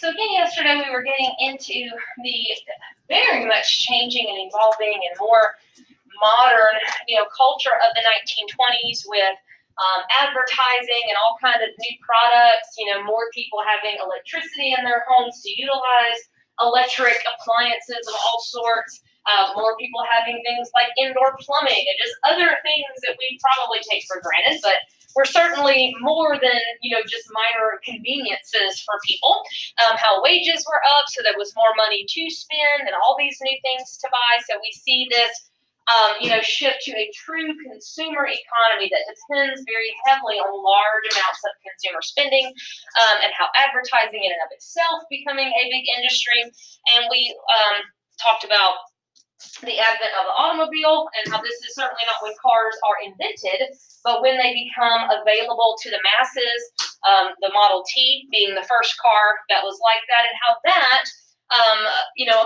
So again, yesterday we were getting into the very much changing and evolving and more modern, culture of the 1920s with advertising and all kinds of new products. More people having electricity in their homes to utilize electric appliances of all sorts. More people having things like indoor plumbing and just other things that we probably take for granted, but were certainly more than just minor conveniences for people. How wages were up, so there was more money to spend and all these new things to buy. So we see this shift to a true consumer economy that depends very heavily on large amounts of consumer spending, and how advertising in and of itself becoming a big industry. And we talked about the advent of the automobile and how this is certainly not when cars are invented, but when they become available to the masses, the Model T being the first car that was like that, and how that,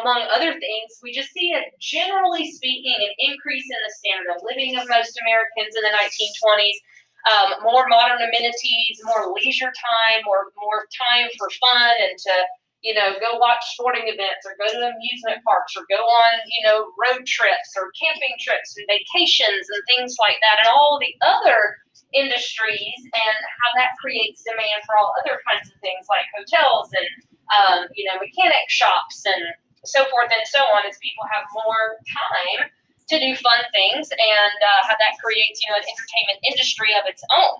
among other things, we just see a, generally speaking, an increase in the standard of living of most Americans in the 1920s. More modern amenities, more leisure time, or more time for fun and to go watch sporting events or go to amusement parks or go on, road trips or camping trips and vacations and things like that, and all the other industries, and how that creates demand for all other kinds of things like hotels and, mechanic shops and so forth and so on, as people have more time to do fun things, and how that creates, an entertainment industry of its own.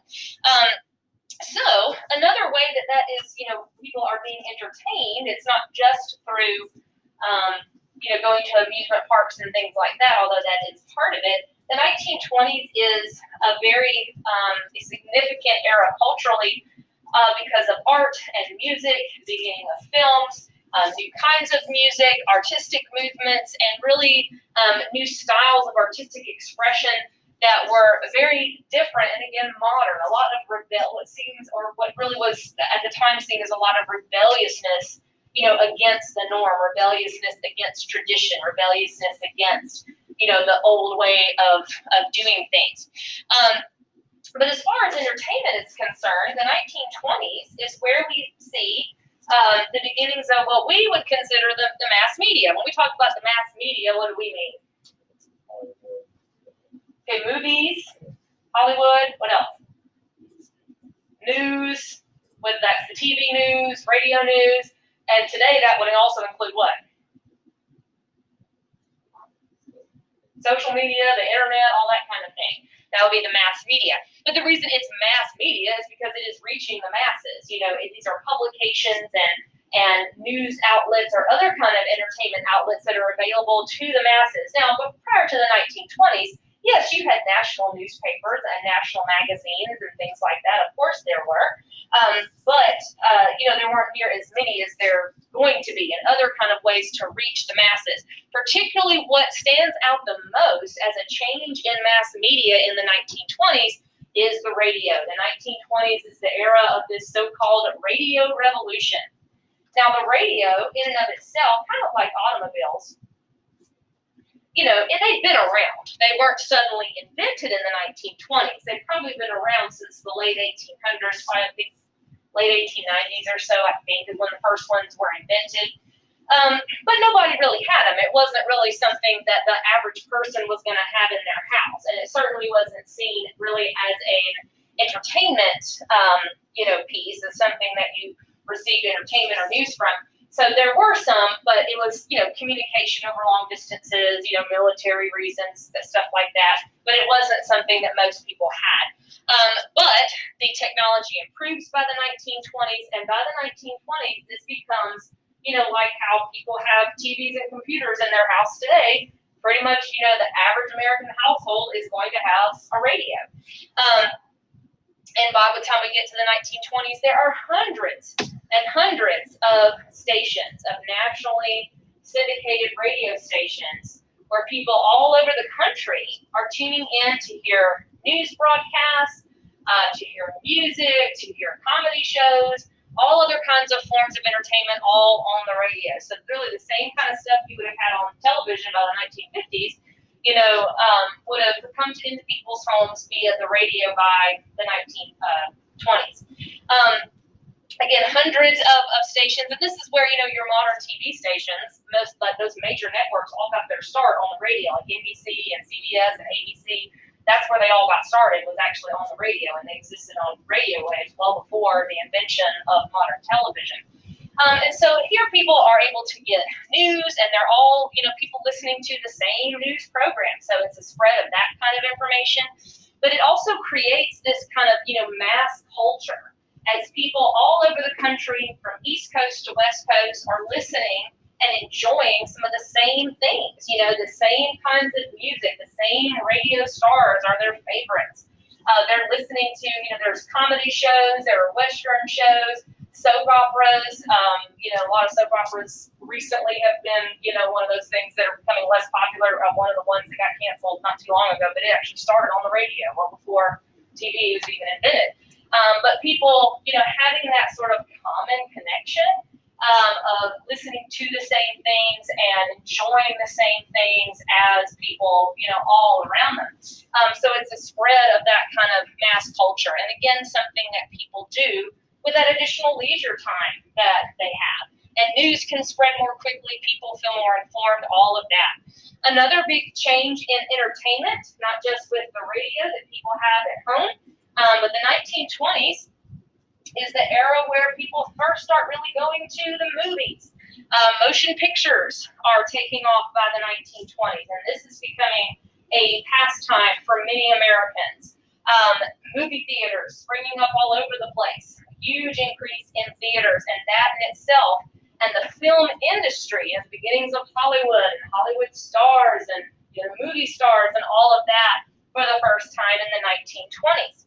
So another way that is, people are being entertained, it's not just through, going to amusement parks and things like that, although that is part of it. The 1920s is a very significant era culturally because of art and music, the beginning of films, new kinds of music, artistic movements, and really new styles of artistic expression that were very different and, again, modern. A lot of what really was at the time seen as a lot of rebelliousness, against the norm, rebelliousness against tradition, rebelliousness against, the old way of doing things. But as far as entertainment is concerned, the 1920s is where we see the beginnings of what we would consider the mass media. When we talk about the mass media, what do we mean? Okay, movies, Hollywood, what else? News, whether that's the TV news, radio news, and today that would also include what? Social media, the internet, all that kind of thing. That would be the mass media. But the reason it's mass media is because it is reaching the masses. These are publications and news outlets or other kind of entertainment outlets that are available to the masses. Now, but prior to the 1920s, yes, you had national newspapers and national magazines and things like that. Of course there were. But there weren't near as many as there going to be, and other kind of ways to reach the masses. Particularly what stands out the most as a change in mass media in the 1920s is the radio. The 1920s is the era of this so-called radio revolution. Now, the radio in and of itself, kind of like automobiles, and they've been around. They weren't suddenly invented in the 1920s. They've probably been around since the late 1800s, probably I think late 1890s or so, I think, is when the first ones were invented. But nobody really had them. It wasn't really something that the average person was going to have in their house, and it certainly wasn't seen really as an entertainment, piece, as something that you received entertainment or news from. So there were some, but it was, communication over long distances, military reasons, stuff like that. But it wasn't something that most people had. But the technology improves by the 1920s, and by the 1920s, this becomes, like how people have TVs and computers in their house today. Pretty much, the average American household is going to have a radio. And by the time we get to the 1920s, there are hundreds and hundreds of stations, of nationally syndicated radio stations, where people all over the country are tuning in to hear news broadcasts, to hear music, to hear comedy shows, all other kinds of forms of entertainment, all on the radio. So really the same kind of stuff you would have had on television by the 1950s, would have come into people's homes via the radio by the 1920s. Again, hundreds of stations, and this is where, you know, your modern TV stations, most like those major networks all got their start on the radio, like NBC and CBS and ABC. That's where they all got started, was actually on the radio, and they existed on radio waves well before the invention of modern television. And so here people are able to get news, and they're all, you know, people listening to the same news program. So it's a spread of that kind of information. But it also creates this kind of, you know, mass culture as people all over the country from East Coast to West Coast are listening and enjoying some of the same things, you know, the same kinds of music, the same radio stars are their favorites. They're listening to, you know, there's comedy shows, there are Western shows, soap operas. You know, a lot of soap operas recently have been, you know, one of those things that are becoming less popular. One of the ones that got canceled not too long ago, but it actually started on the radio well before TV was even invented. But people, you know, having that sort of common connection of listening to the same things and enjoying the same things as people, you know, all around them. So it's a spread of that kind of mass culture. And again, something that people do with that additional leisure time that they have. And news can spread more quickly, people feel more informed, all of that. Another big change in entertainment, not just with the radio that people have at home, but the 1920s is the era where people first start really going to the movies. Motion pictures are taking off by the 1920s, and this is becoming a pastime for many Americans. Movie theaters springing up all over the place, huge increase in theaters, and that in itself, and the film industry and the beginnings of Hollywood and Hollywood stars and, you know, movie stars and all of that for the first time in the 1920s.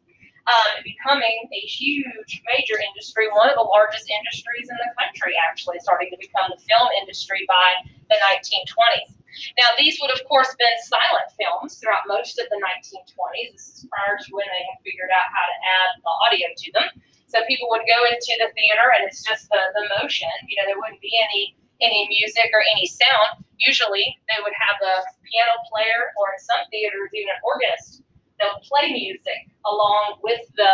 Becoming a huge major industry, one of the largest industries in the country, actually starting to become the film industry by the 1920s. Now, these would, of course, been silent films throughout most of the 1920s. This is prior to when they had figured out how to add the audio to them. So people would go into the theater, and it's just the motion. You know, there wouldn't be any music or any sound. Usually, they would have a piano player, or in some theaters, even an organist. They'll play music along with the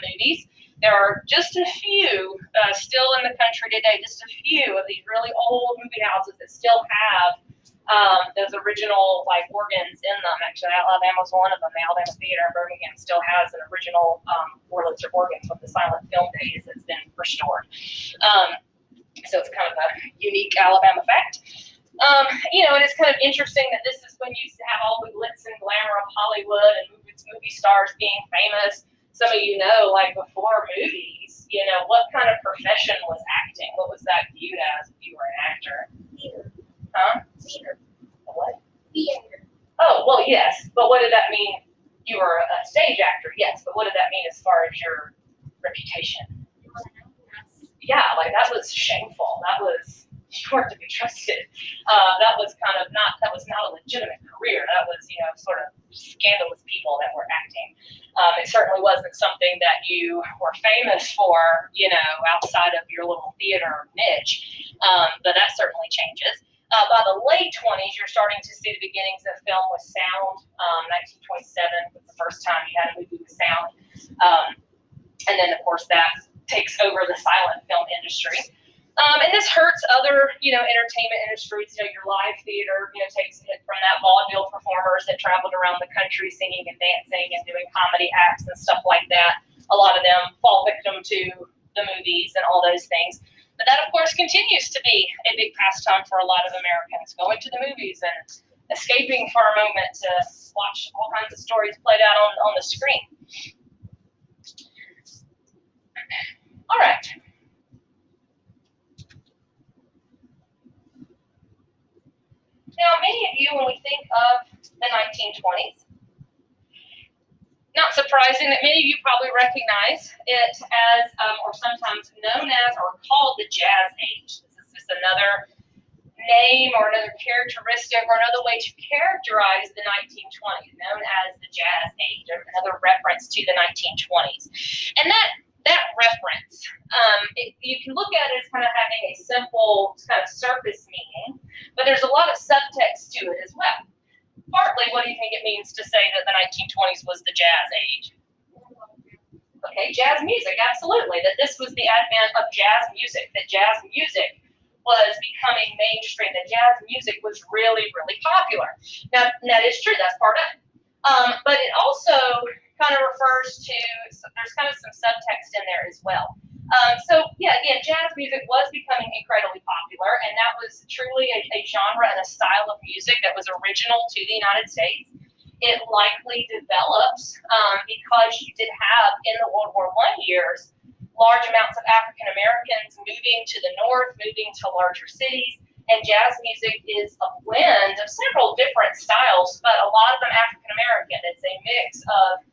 movies. There are just a few still in the country today, just a few of these really old movie houses that still have those original like organs in them. Actually, Alabama's one of them. The Alabama Theater in Birmingham still has an original Wurlitzer organ from the silent film days that's been restored. So it's kind of a unique Alabama fact. You know, and it's kind of interesting that this is when you have all the glitz and glamour of Hollywood and movie stars being famous. Some of you know, like before movies, you know, what kind of profession was acting? What was that viewed as if you were an actor? Theater. Huh? Theater. What? Theater. Oh, well, yes. But what did that mean? You were a stage actor, yes. But what did that mean as far as your reputation? Yeah, like that was shameful. That was, you weren't to be trusted. That was not a legitimate career. That was, you know, sort of scandalous people that were acting. It certainly wasn't something that you were famous for, you know, outside of your little theater niche. But that certainly changes. By the late 20s, you're starting to see the beginnings of film with sound. 1927 was the first time you had a movie with sound. And then, of course, that takes over the silent film industry. And this hurts other, you know, entertainment industries. You know, your live theater, you know, takes a hit from that. Vaudeville performers that traveled around the country singing and dancing and doing comedy acts and stuff like that. A lot of them fall victim to the movies and all those things. But that, of course, continues to be a big pastime for a lot of Americans, going to the movies and escaping for a moment to watch all kinds of stories played out on the screen. All right. Now, many of you, when we think of the 1920s, not surprising that many of you probably recognize it as, or sometimes known as, or called the Jazz Age. This is just another name or another characteristic or another way to characterize the 1920s, known as the Jazz Age, or another reference to the 1920s. And that reference, you can look at it as kind of having a simple kind of surface meaning, but there's a lot of subtext to it as well. Partly, what do you think it means to say that the 1920s was the Jazz Age? Okay, jazz music, absolutely. That this was the advent of jazz music, that jazz music was becoming mainstream, that jazz music was really, really popular. Now, that is true, that's part of it. But it also kind of refers to, there's kind of some subtext in there as well. So yeah, again, jazz music was becoming incredibly popular, and that was truly a genre and a style of music that was original to the United States. It likely develops because you did have, in the World War I years, large amounts of African Americans moving to the north, moving to larger cities, and jazz music is a blend of several different styles, but a lot of them African American. It's a mix of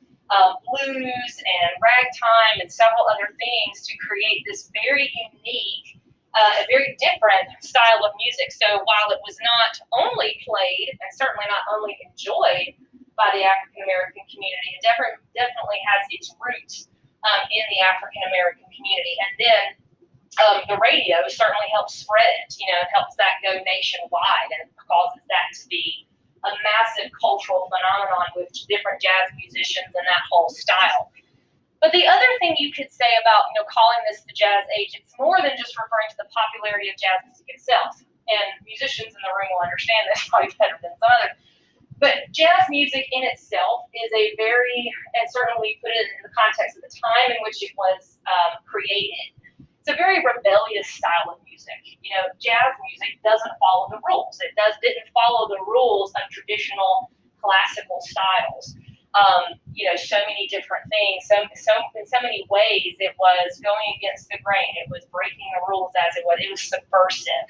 blues and ragtime and several other things to create this very unique, a very different style of music. So while it was not only played and certainly not only enjoyed by the African American community, it definitely has its roots in the African American community. And then the radio certainly helps spread it. It helps that go nationwide and causes that to be a massive cultural phenomenon with different jazz musicians and that whole style. But the other thing you could say about, calling this the jazz age, it's more than just referring to the popularity of jazz music itself. And musicians in the room will understand this probably better than some others. But jazz music in itself is a very, and certainly put it in the context of the time in which it was created, it's a very rebellious style of music. Jazz music doesn't follow the rules. It didn't follow the rules of traditional classical styles. So many different things. So in so many ways, it was going against the grain. It was breaking the rules as it was. It was subversive.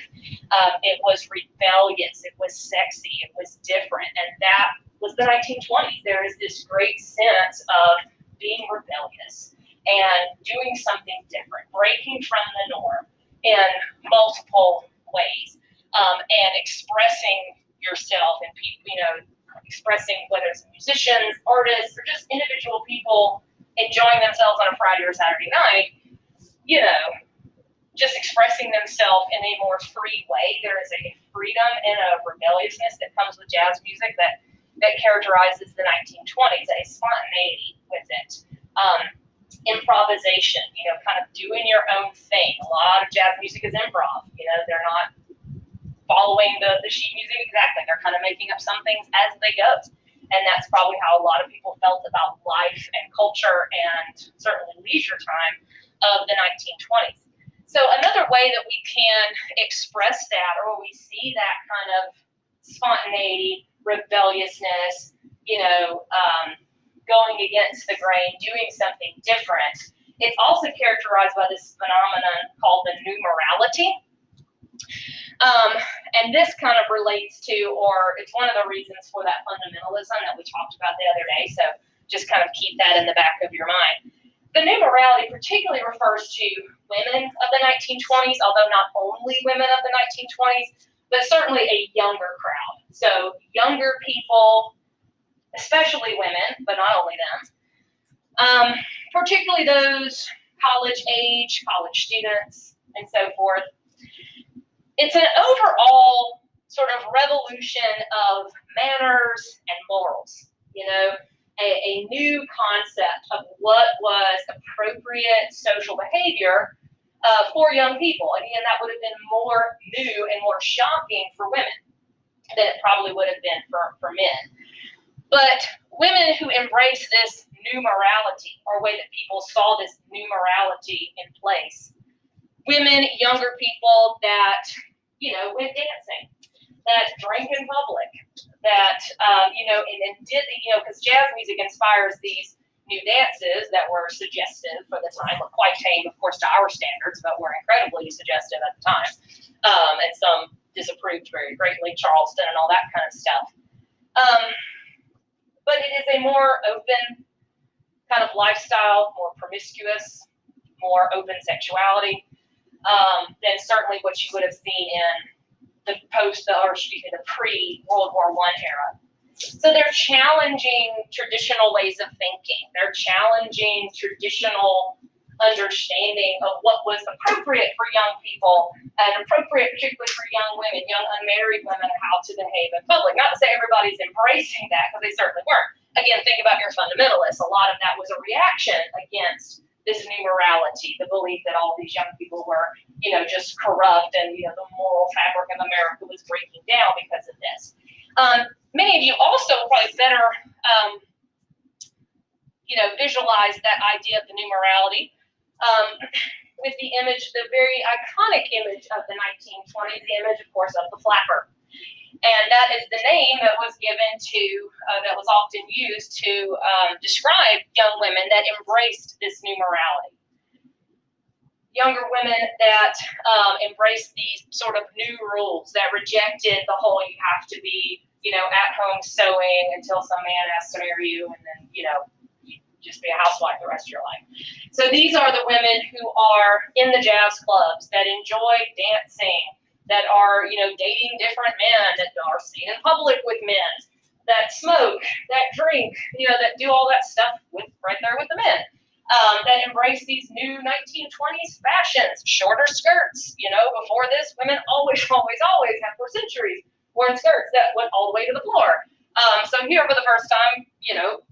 It was rebellious. It was sexy. It was different. And that was the 1920s. There is this great sense of being rebellious and doing something different, breaking from the norm in multiple ways, and expressing yourself and people, expressing whether it's musicians, artists, or just individual people enjoying themselves on a Friday or Saturday night, just expressing themselves in a more free way. There is a freedom and a rebelliousness that comes with jazz music that characterizes the 1920s, a spontaneity with it. Improvisation, kind of doing your own thing. A lot of jazz music is improv. They're not following the sheet music exactly. They're kind of making up some things as they go. And that's probably how a lot of people felt about life and culture and certainly leisure time of the 1920s. So another way that we can express that, or we see that kind of spontaneity, rebelliousness, going against the grain, doing something different, it's also characterized by this phenomenon called the new morality. And this kind of relates to, or it's one of the reasons for that fundamentalism that we talked about the other day. So just kind of keep that in the back of your mind. The new morality particularly refers to women of the 1920s, although not only women of the 1920s, but certainly a younger crowd. So younger people, especially women, but not only them, particularly those college age, college students, and so forth. It's an overall sort of revolution of manners and morals, a new concept of what was appropriate social behavior for young people. Again, that would have been more new and more shocking for women than it probably would have been for men. But women who embraced this new morality, or way that people saw this new morality in place, women, younger people that, went dancing, that drank in public, that, and did, because jazz music inspires these new dances that were suggestive for the time, were quite tame, of course, to our standards, but were incredibly suggestive at the time. And some disapproved very greatly, Charleston and all that kind of stuff. But it is a more open kind of lifestyle, more promiscuous, more open sexuality than certainly what you would have seen in the pre-World War I era. So they're challenging traditional ways of thinking. They're challenging traditional understanding of what was appropriate for young people and appropriate particularly for young women, young unmarried women, how to behave in public. Not to say everybody's embracing that, because they certainly weren't. again, think about your fundamentalists. A lot of that was a reaction against this new morality, the belief that all these young people were, just corrupt, and, the moral fabric of America was breaking down because of this. Many of you also probably better, visualize that idea of the new morality with the image, the very iconic image of the 1920s, the image, of course, of the flapper. And that is the name that was given to, that was often used to describe young women that embraced this new morality. Younger women that embraced these sort of new rules, that rejected the whole you have to be, at home sewing until some man has to marry you, and then, you just be a housewife the rest of your life. So these are the women who are in the jazz clubs, that enjoy dancing, that are, dating different men, that are seen in public with men, that smoke, that drink, that do all that stuff right there with the men, that embrace these new 1920s fashions, shorter skirts. Before this, women always have for centuries worn skirts that went all the way to the floor. So here for the first time,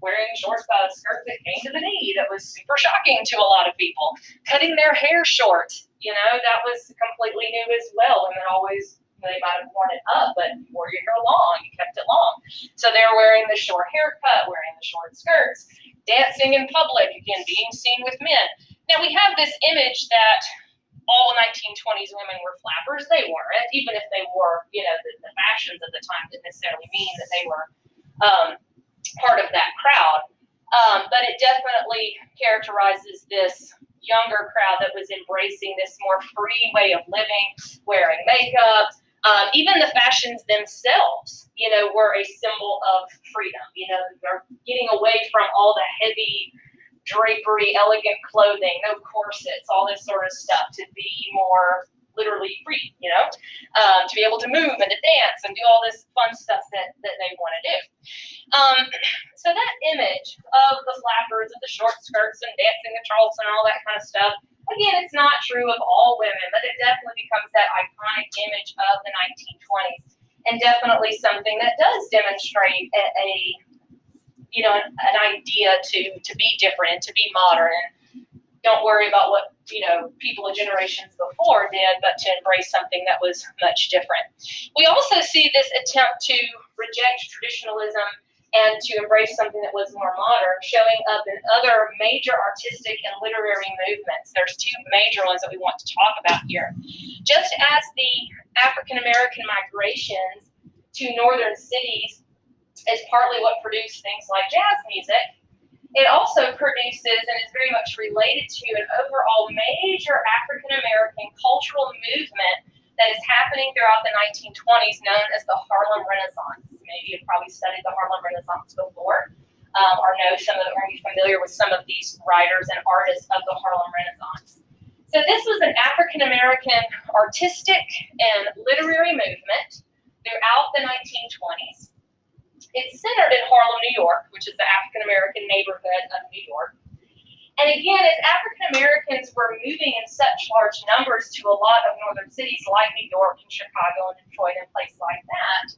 wearing short skirts that came to the knee, that was super shocking to a lot of people. Cutting their hair short, that was completely new as well. Women always, they might have worn it up, but you wore your hair long, you kept it long. So they're wearing the short haircut, wearing the short skirts, dancing in public, again, being seen with men. Now we have this image that all 1920s women were flappers. They weren't, even if they wore, the fashions of the time didn't necessarily mean that they were part of that crowd. But it definitely characterizes this younger crowd that was embracing this more free way of living, wearing makeup. Even the fashions themselves, were a symbol of freedom. They're getting away from all the heavy drapery, elegant clothing, no corsets, all this sort of stuff, to be more literally free, to be able to move and to dance and do all this fun stuff that they want to do. So that image of the flappers, of the short skirts and dancing the Charleston and all that kind of stuff, again, it's not true of all women, but it definitely becomes that iconic image of the 1920s, and definitely something that does demonstrate an idea to be different and to be modern, and don't worry about what people of generations before did, but to embrace something that was much different. We also see this attempt to reject traditionalism and to embrace something that was more modern showing up in other major artistic and literary movements. There's two major ones that we want to talk about here. Just as the African American migrations to northern cities is partly what produced things like jazz music, it also produces and is very much related to an overall major African American cultural movement that is happening throughout the 1920s, known as the Harlem Renaissance. Maybe you've probably studied the Harlem Renaissance before, or know or be familiar with some of these writers and artists of the Harlem Renaissance. So this was an African American artistic and literary movement throughout the 1920s. It's centered in Harlem, New York, which is the African American neighborhood of New York. And again, as African Americans were moving in such large numbers to a lot of northern cities like New York and Chicago and Detroit and places like that,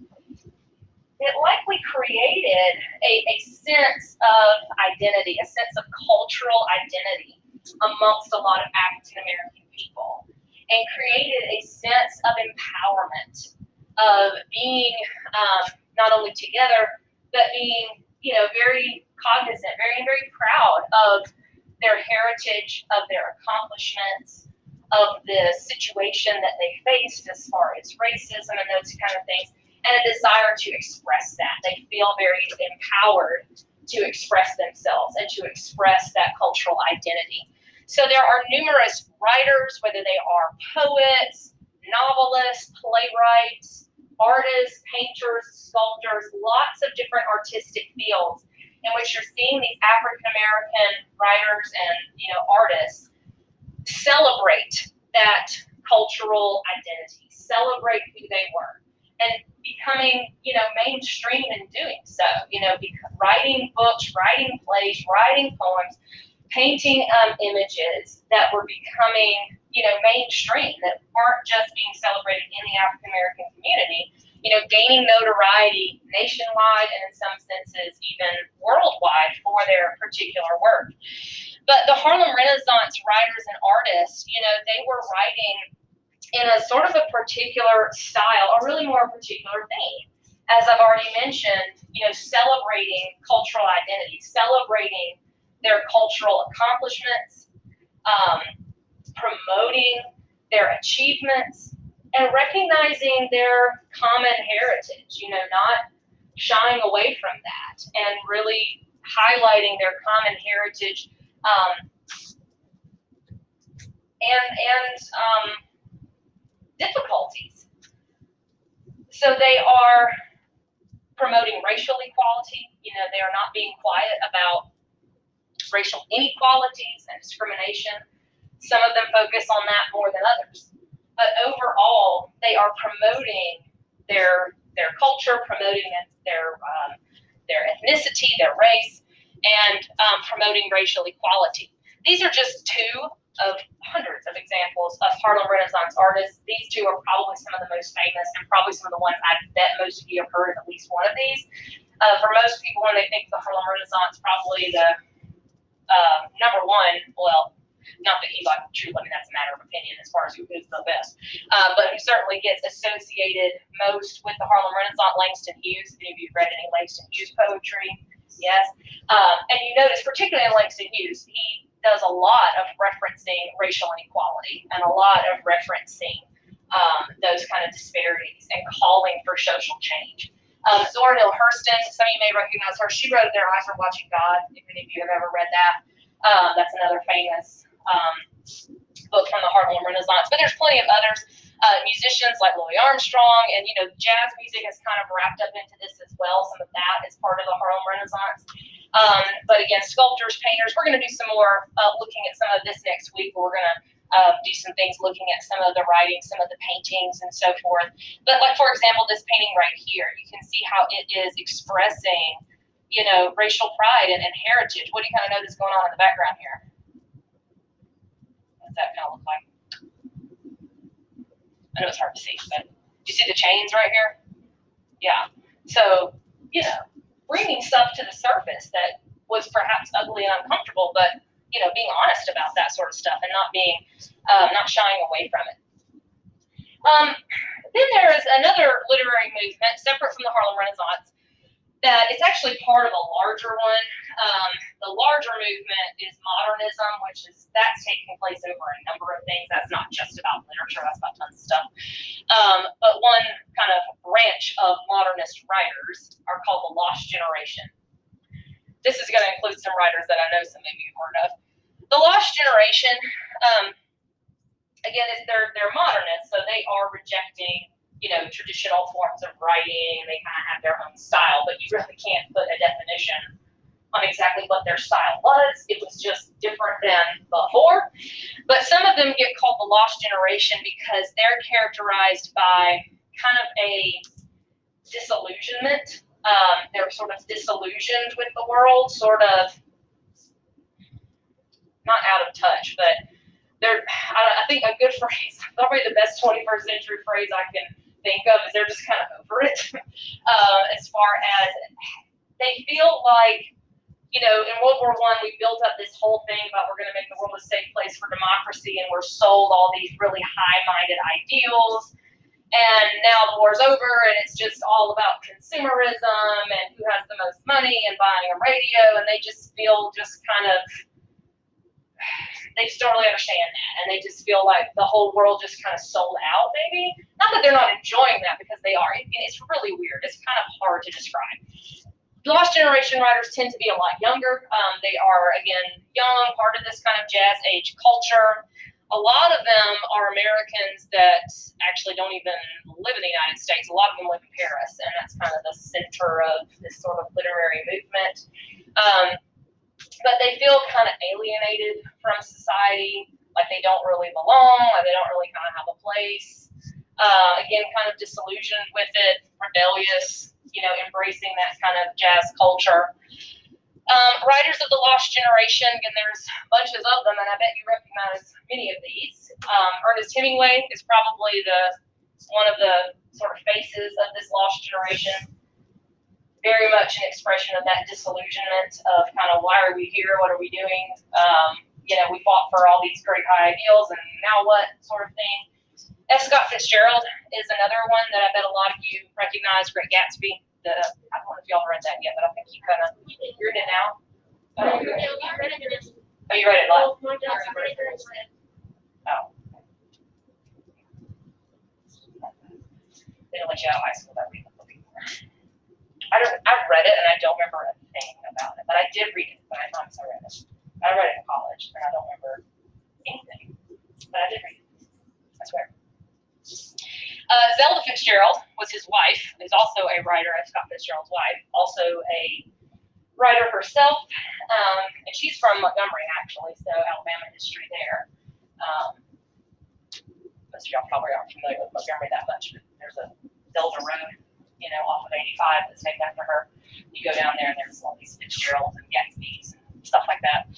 it likely created a sense of identity, a sense of cultural identity amongst a lot of African American people, and created a sense of empowerment, of being not only together, but being, very cognizant, very proud of their heritage, of their accomplishments, of the situation that they faced as far as racism and those kind of things, and a desire to express that. They feel very empowered to express themselves and to express that cultural identity. So there are numerous writers, whether they are poets, novelists, playwrights, artists, painters, sculptors, lots of different artistic fields in which you're seeing these African American writers and artists celebrate that cultural identity, celebrate who they were, and becoming mainstream in doing so. Writing books, writing plays, writing poems, painting images that were becoming mainstream, that weren't just being celebrated in the African American community, gaining notoriety nationwide and in some senses even worldwide. particular work. But the Harlem Renaissance writers and artists, they were writing in a sort of a particular style, or really more a particular theme. As I've already mentioned, celebrating cultural identity, celebrating their cultural accomplishments, promoting their achievements, and recognizing their common heritage, not shying away from that, and really highlighting their common heritage and difficulties. So they are promoting racial equality. They are not being quiet about racial inequalities and discrimination. Some of them focus on that more than others. But overall, they are promoting their culture, promoting their ethnicity, their race, and promoting racial equality. These are just two of hundreds of examples of Harlem Renaissance artists. These two are probably some of the most famous, and probably some of the ones I bet most of you have heard of at least one of these. For most people, when they think of the Harlem Renaissance, probably the number one, well, not that he's like true, that's a matter of opinion as far as who is the best, but who certainly gets associated most with the Harlem Renaissance, Langston Hughes. If any of you read any Langston Hughes poetry? Yes. And you notice, particularly in Langston Hughes, he does a lot of referencing racial inequality and a lot of referencing those kind of disparities and calling for social change. Zora Neale Hurston, some of you may recognize her. She wrote Their Eyes Are Watching God, if any of you have ever read that. That's another famous book from the Harlem Renaissance. But there's plenty of others. Musicians like Louis Armstrong, and jazz music has kind of wrapped up into this as well. Some of that is part of the Harlem Renaissance. But again, sculptors, painters, we're going to do some more looking at some of this next week. We're going to do some things looking at some of the writings, some of the paintings, and so forth. But like, for example, this painting right here, you can see how it is expressing, racial pride and heritage. What do you kind of notice going on in the background here? What does that kind of look like? I know it's hard to see, but do you see the chains right here? Yeah. So, bringing stuff to the surface that was perhaps ugly and uncomfortable, but, being honest about that sort of stuff and not shying away from it. Then there is another literary movement separate from the Harlem Renaissance that is actually part of a larger one. The larger movement is modernism, that's taking place over a number of things. That's not just about literature, that's about tons of stuff. But one kind of branch of modernist writers are called the Lost Generation. This is going to include some writers that I know some of you have heard of. The Lost Generation, again, they're modernists, so they are rejecting traditional forms of writing. They kind of have their own style, but you really can't put a definition on exactly what their style was. It was just different than before. But some of them get called the Lost Generation because they're characterized by kind of a disillusionment. They're sort of disillusioned with the world, sort of not out of touch, but I think a good phrase, probably the best 21st century phrase I can think of, is they're just kind of over it. As far as they feel like, in World War I, we built up this whole thing about we're going to make the world a safe place for democracy, and we're sold all these really high-minded ideals. And now the war's over, and it's just all about consumerism and who has the most money and buying a radio, and they just feel they just don't really understand that, and they just feel like the whole world just kind of sold out, maybe. Not that they're not enjoying that, because they are. It's really weird. It's kind of hard to describe. The Lost Generation writers tend to be a lot younger. They are, again, young, part of this kind of jazz age culture. A lot of them are Americans that actually don't even live in the United States. A lot of them live in Paris, and that's kind of the center of this sort of literary movement. But they feel kind of alienated from society, like they don't really belong, like they don't really kind of have a place. Again, kind of disillusioned with it, rebellious, embracing that kind of jazz culture. Writers of the Lost Generation, and there's bunches of them, and I bet you recognize many of these. Ernest Hemingway is probably one of the sort of faces of this Lost Generation. very much an expression of that disillusionment of kind of why are we here, what are we doing? We fought for all these great high ideals, and now what sort of thing. F. Scott Fitzgerald is another one that I bet a lot of you recognize. Great Gatsby. I don't know if y'all read that yet, but I think you kind of you're in it now. Oh, you read it live? Oh. They don't let you out of high school that read the book anymore. I've read it and I don't remember a thing about it, but I did read it. But I promise I read it. I read it in college and I don't remember anything, but I did read it. I swear. Zelda Fitzgerald was his wife, who's also a writer, Scott Fitzgerald's wife, also a writer herself, and she's from Montgomery, actually, so Alabama history there. Most of y'all probably aren't familiar with Montgomery that much, but there's a Zelda Road, off of 85 that's named after her. You go down there and there's all these Fitzgeralds and Gatsbys and stuff like that.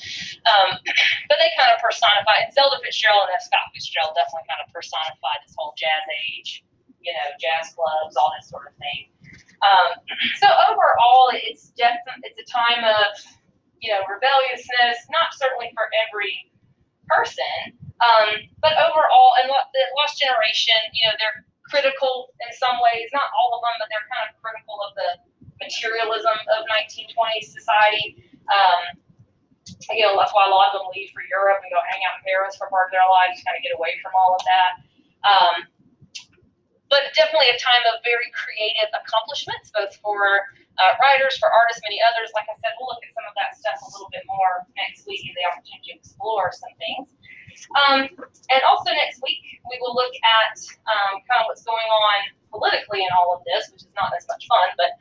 But they kind of personify, and Zelda Fitzgerald and F. Scott Fitzgerald definitely kind of personify this whole jazz age, jazz clubs, all this sort of thing. So overall, it's a time of, rebelliousness, not certainly for every person, but overall, and the Lost Generation, they're critical in some ways, not all of them, but they're kind of critical of the materialism of 1920s society. That's why a lot of them leave for Europe and go hang out in Paris for part of their lives, kind of get away from all of that. But definitely a time of very creative accomplishments, both for writers, for artists, many others. Like I said, we'll look at some of that stuff a little bit more next week, and the opportunity to explore some things. And also next week, we will look at kind of what's going on politically in all of this, which is not as much fun, but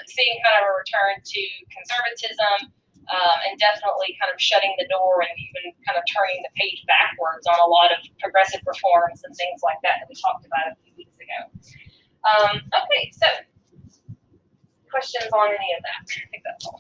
seeing kind of a return to conservatism, and definitely kind of shutting the door and even kind of turning the page backwards on a lot of progressive reforms and things like that we talked about a few weeks ago. Okay, so questions on any of that? I think that's all.